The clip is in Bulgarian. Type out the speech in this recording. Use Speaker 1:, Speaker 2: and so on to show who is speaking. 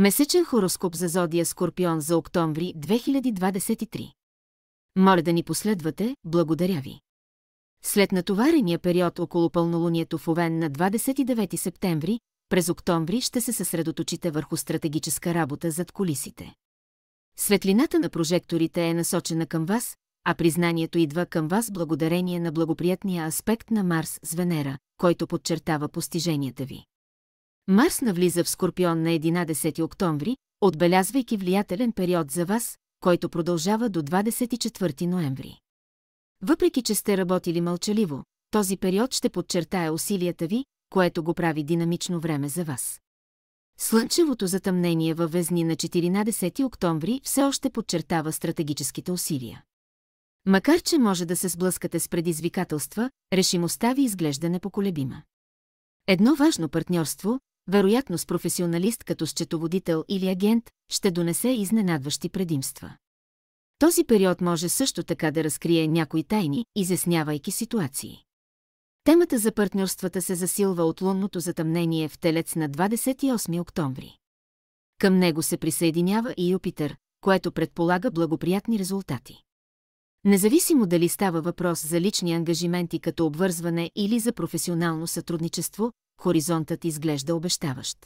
Speaker 1: Месечен хороскоп за зодия Скорпион за октомври 2023. Моля да ни последвате, благодаря ви. След натоварения период около пълнолунието в Овен на 29 септември, през октомври ще се съсредоточите върху стратегическа работа зад кулисите. Светлината на прожекторите е насочена към вас, а признанието идва към вас благодарение на благоприятния аспект на Марс с Венера, който подчертава постиженията ви. Марс навлиза в Скорпион на 11 октомври, отбелязвайки влиятелен период за вас, който продължава до 24 ноември. Въпреки че сте работили мълчаливо, този период ще подчертае усилията ви, което го прави динамично време за вас. Слънчевото затъмнение във Везни на 14 октомври все още подчертава стратегическите усилия. Макар че може да се сблъскате с предизвикателства, решимостта ви изглежда непоколебима. Едно важно партньорство, вероятно с професионалист като счетоводител или агент, ще донесе изненадващи предимства. Този период може също така да разкрие някои тайни, изяснявайки ситуации. Темата за партньорствата се засилва от лунното затъмнение в Телец на 28 октомври. Към него се присъединява и Юпитер, което предполага благоприятни резултати. Независимо дали става въпрос за лични ангажименти като обвързване или за професионално сътрудничество, хоризонтът изглежда обещаващ.